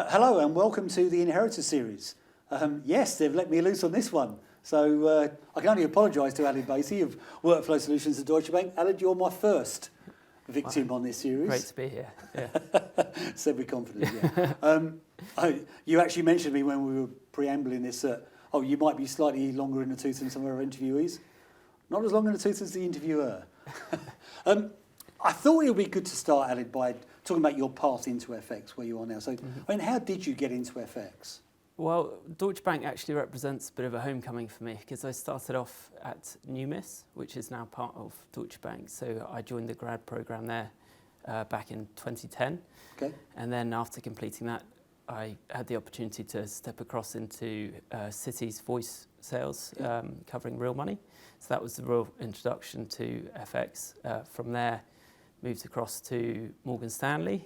Hello and welcome to the Inheritors series. Yes, they've let me loose on this one. So I can only apologise to Aled Basey of Workflow Solutions at Deutsche Bank. Aled, you're my first victim on this series. Great to be here. Yeah. Said with confidence, yeah. You actually mentioned me when we were preambling this, you might be slightly longer in the tooth than some of our interviewees. Not as long in the tooth as the interviewer. I thought it would be good to start, Aled, by talking about your path into FX, where you are now. So, I mean, how did you get into FX? Well, Deutsche Bank actually represents a bit of a homecoming for me because I started off at Numis, which is now part of Deutsche Bank. So I joined the grad program there back in 2010. Okay. And then after completing that, I had the opportunity to step across into Citi's voice sales, covering real money. So that was the real introduction to FX. From there, moved across to Morgan Stanley,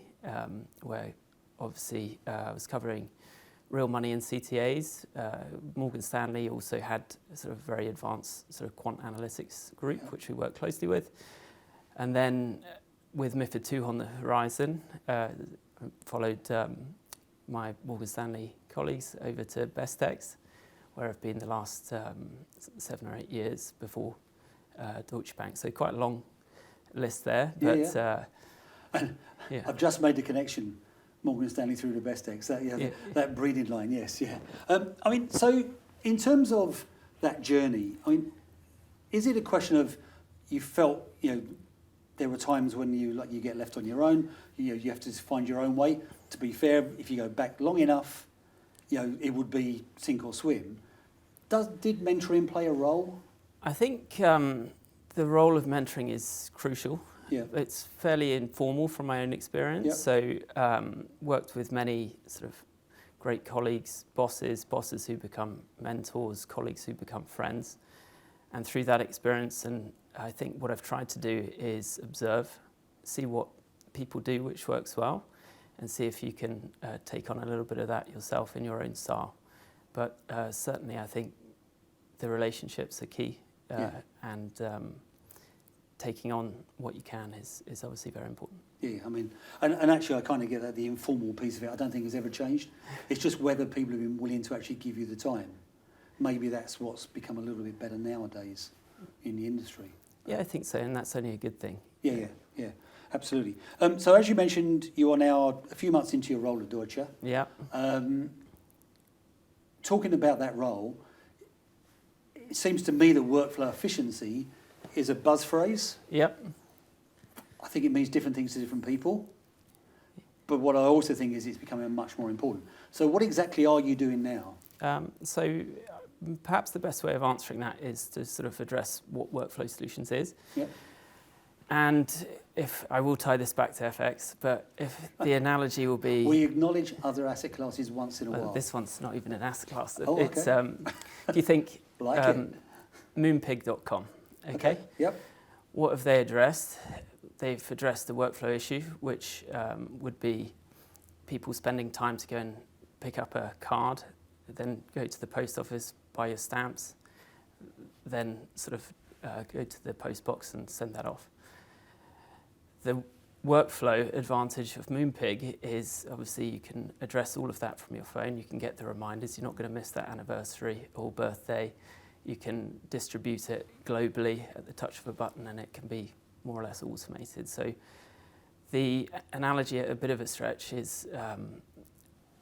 where obviously I was covering real money and CTAs. Morgan Stanley also had a sort of very advanced sort of quant analytics group, which we work closely with. And then with MiFID II on the horizon, followed my Morgan Stanley colleagues over to Bestex, where I've been the last 7 or 8 years before Deutsche Bank. So quite a long list there. But, I've just made the connection, Morgan Stanley through to Bestex, that breeding line, yes, yeah. I mean, so in terms of that journey, I mean, is it a question of you felt, there were times when you get left on your own, you have to find your own way. To be fair, if you go back long enough, it would be sink or swim. Did mentoring play a role? I think the role of mentoring is crucial. Yeah. It's fairly informal from my own experience. Yep. So worked with many sort of great colleagues, bosses who become mentors, colleagues who become friends. And through that experience, and I think what I've tried to do is observe, see what people do which works well, and see if you can take on a little bit of that yourself in your own style. But certainly I think the relationships are key, and taking on what you can is obviously very important. Yeah, I mean, and actually I kind of get that the informal piece of it I don't think has ever changed. It's just whether people have been willing to actually give you the time. Maybe that's what's become a little bit better nowadays in the industry. Yeah, I think so, and that's only a good thing. Yeah, absolutely. So as you mentioned, you are now a few months into your role at Deutsche. Yeah. Talking about that role, it seems to me that workflow efficiency is a buzz phrase. Yep. I think it means different things to different people. But what I also think is it's becoming much more important. So what exactly are you doing now? So perhaps the best way of answering that is to sort of address what Workflow Solutions is. Yep. And if I will tie this back to FX, but if the analogy will be... We acknowledge other asset classes once in a while. This one's not even an asset class. Oh, okay. It's, if you think Moonpig.com, okay? Yep. What have they addressed? They've addressed the workflow issue, which would be people spending time to go and pick up a card, then go to the post office, buy your stamps, then sort of go to the post box and send that off. The workflow advantage of Moonpig is obviously you can address all of that from your phone. You can get the reminders. You're not going to miss that anniversary or birthday. You can distribute it globally at the touch of a button, and it can be more or less automated. So the analogy at a bit of a stretch is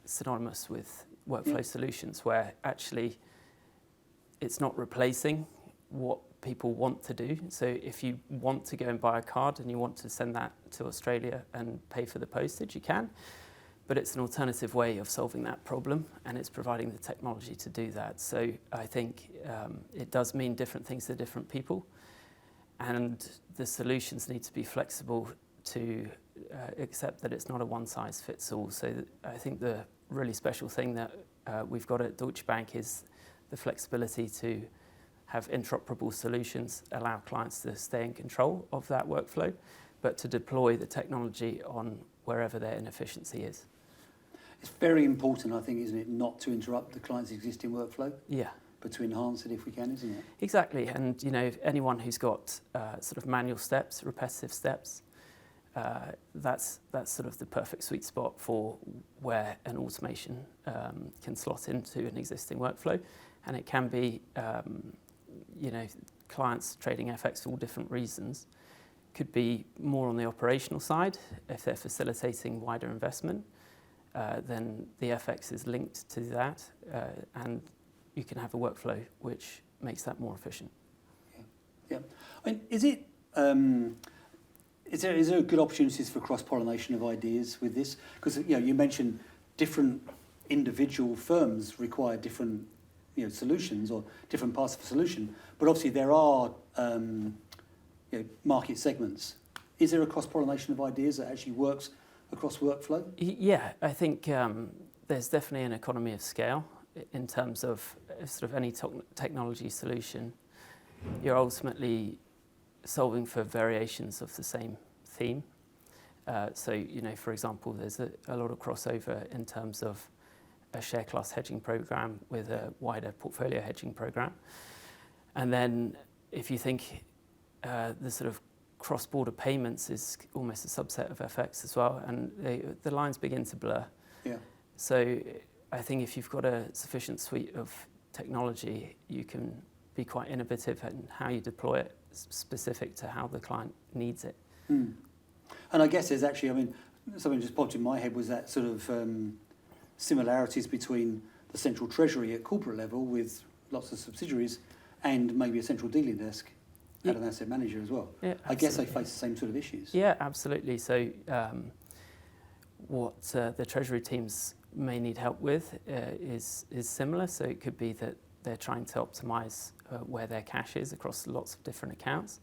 synonymous with workflow solutions, where actually it's not replacing what people want to do. So if you want to go and buy a card and you want to send that to Australia and pay for the postage, you can. But it's an alternative way of solving that problem, and it's providing the technology to do that. So I think it does mean different things to different people, and the solutions need to be flexible to accept that it's not a one-size-fits-all. So I think the really special thing that we've got at Deutsche Bank is the flexibility to have interoperable solutions, allow clients to stay in control of that workflow, but to deploy the technology on wherever their inefficiency is. It's very important, I think, isn't it, not to interrupt the client's existing workflow? Yeah. But to enhance it if we can, isn't it? Exactly, and anyone who's got sort of manual steps, repetitive steps, that's sort of the perfect sweet spot for where an automation can slot into an existing workflow, and it can be, clients trading FX for all different reasons. Could be more on the operational side if they're facilitating wider investment. Then the FX is linked to that, and you can have a workflow which makes that more efficient. Yeah. I mean, is there good opportunities for cross-pollination of ideas with this? Because you mentioned different individual firms require different solutions or different parts of a solution, but obviously there are market segments. Is there a cross-pollination of ideas that actually works across workflow? Yeah, I think there's definitely an economy of scale in terms of sort of any technology solution. You're ultimately solving for variations of the same theme. So, for example, there's a lot of crossover in terms of a share class hedging program with a wider portfolio hedging program. And then if you think the sort of cross-border payments is almost a subset of FX as well, and the lines begin to blur. Yeah. So I think if you've got a sufficient suite of technology, you can be quite innovative in how you deploy it, specific to how the client needs it. Mm. And I guess there's actually, something just popped in my head was that sort of similarities between the central treasury at corporate level with lots of subsidiaries and maybe a central dealing desk at an asset manager as well. Yeah, I guess they face the same sort of issues. Yeah, absolutely. So what the treasury teams may need help with is similar. So it could be that they're trying to optimize where their cash is across lots of different accounts,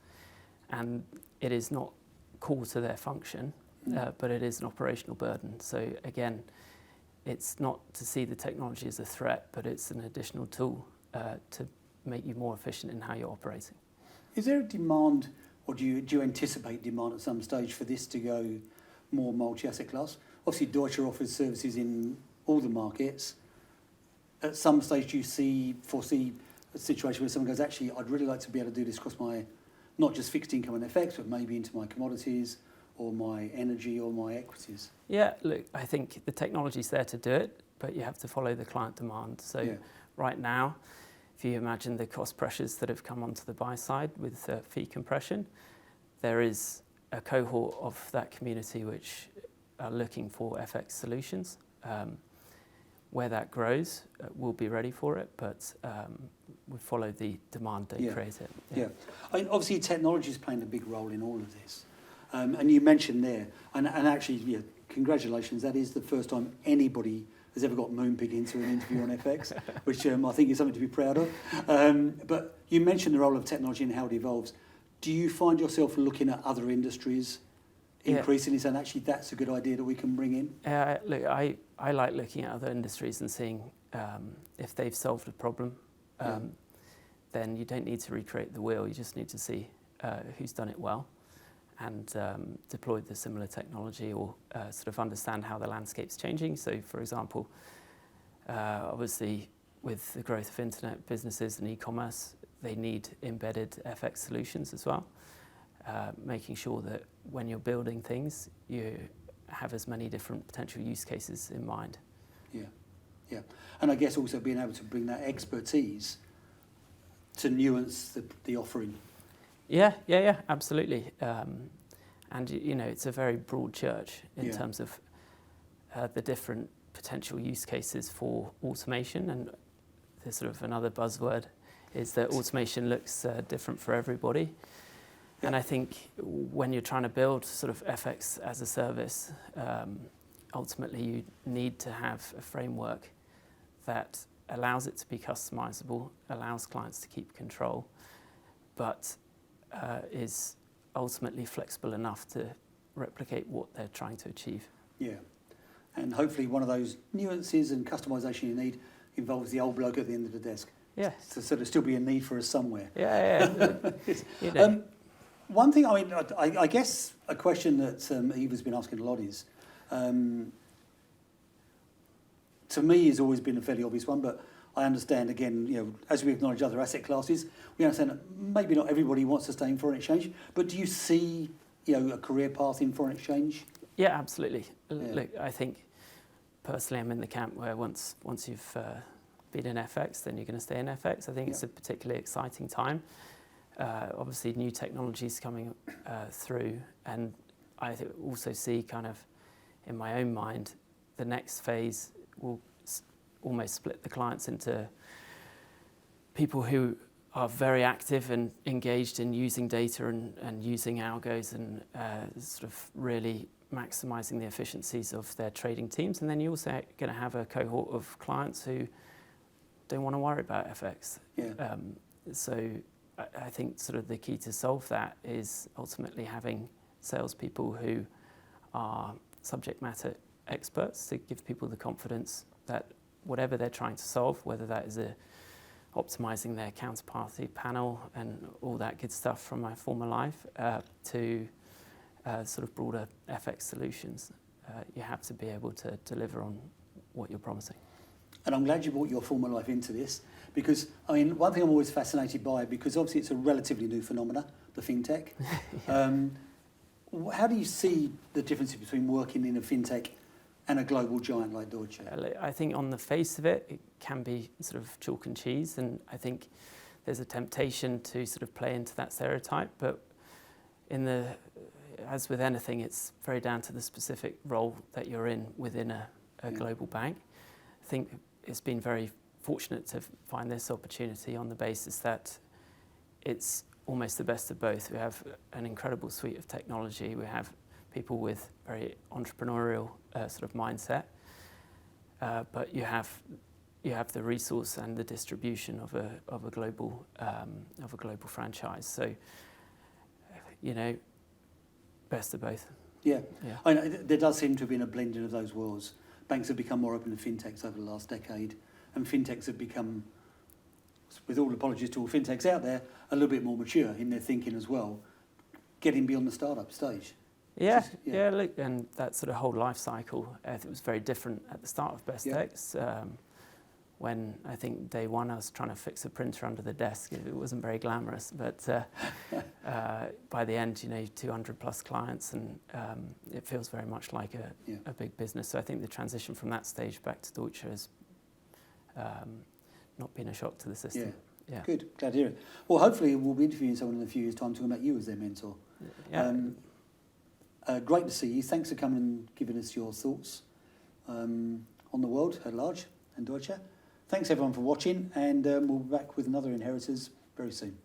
and it is not core to their function, but it is an operational burden. So again, it's not to see the technology as a threat, but it's an additional tool to make you more efficient in how you're operating. Is there a demand, or do you anticipate demand at some stage for this to go more multi-asset class? Obviously, Deutsche offers services in all the markets. At some stage, do you foresee a situation where someone goes, actually, I'd really like to be able to do this across my, not just fixed income and FX, but maybe into my commodities or my energy or my equities? Yeah, look, I think the technology's there to do it, but you have to follow the client demand. So right now, if you imagine the cost pressures that have come onto the buy side with fee compression, there is a cohort of that community which are looking for FX solutions. Where that grows, we'll be ready for it, but we follow the demand they create it. Yeah. I mean, obviously, technology is playing a big role in all of this. And you mentioned there, and actually, congratulations, that is the first time anybody has ever got Moonpig into an interview on FX, which I think is something to be proud of. But you mentioned the role of technology and how it evolves. Do you find yourself looking at other industries increasingly saying, actually, that's a good idea that we can bring in? Look, I like looking at other industries and seeing if they've solved a problem. Then you don't need to recreate the wheel. You just need to see who's done it well and deployed the similar technology, or sort of understand how the landscape's changing. So, for example, obviously with the growth of internet businesses and e-commerce, they need embedded FX solutions as well, making sure that when you're building things, you have as many different potential use cases in mind. Yeah. And I guess also being able to bring that expertise to nuance the offering. Yeah, absolutely. And it's a very broad church in terms of the different potential use cases for automation. And there's sort of another buzzword is that automation looks different for everybody. And I think when you're trying to build sort of FX as a service, ultimately you need to have a framework that allows it to be customizable, allows clients to keep control, but is ultimately flexible enough to replicate what they're trying to achieve. Yeah, and hopefully one of those nuances and customization you need involves the old bloke at the end of the desk. Yeah. So there'll still be a need for us somewhere. Yeah. One thing, I guess a question that Eva's been asking a lot is, to me, has always been a fairly obvious one, but I understand, again, as we acknowledge other asset classes, we understand that maybe not everybody wants to stay in foreign exchange, but do you see a career path in foreign exchange? Yeah, absolutely. Look, I think personally I'm in the camp where once you've been in FX, then you're going to stay in FX. I think it's a particularly exciting time. Obviously, new technologies coming through, and I also see kind of, in my own mind, the next phase will almost split the clients into people who are very active and engaged in using data and using algos and sort of really maximising the efficiencies of their trading teams. And then you're also going to have a cohort of clients who don't want to worry about FX. Yeah. So I think sort of the key to solve that is ultimately having salespeople who are subject matter experts to give people the confidence that whatever they're trying to solve, whether that is optimizing their counterparty panel and all that good stuff from my former life, to sort of broader FX solutions, you have to be able to deliver on what you're promising. And I'm glad you brought your former life into this, because, I mean, one thing I'm always fascinated by, because obviously it's a relatively new phenomena, the fintech. How do you see the difference between working in a fintech and a global giant like Deutsche? I think on the face of it, it can be sort of chalk and cheese, and I think there's a temptation to sort of play into that stereotype, but as with anything, it's very down to the specific role that you're in within a global bank. I think it's been very fortunate to find this opportunity on the basis that it's almost the best of both. We have an incredible suite of technology. We have people with very entrepreneurial sort of mindset, but you have the resource and the distribution of a global franchise. So, best of both. Yeah. I know, there does seem to have been a blending of those worlds. Banks have become more open to fintechs over the last decade, and fintechs have become, with all apologies to all fintechs out there, a little bit more mature in their thinking as well, getting beyond the startup stage. Yeah, look, and that sort of whole life cycle, it was very different at the start of Bestex. When I think day one I was trying to fix a printer under the desk. It wasn't very glamorous, but by the end, 200 plus clients, and it feels very much like a big business. So I think the transition from that stage back to Deutsche has not been a shock to the system. Yeah. Good, glad to hear it. Well, hopefully we'll be interviewing someone in a few years' time talking about you as their mentor. Yeah. Great to see you. Thanks for coming and giving us your thoughts on the world at large and Deutsche. Thanks everyone for watching, and we'll be back with another Inheritors very soon.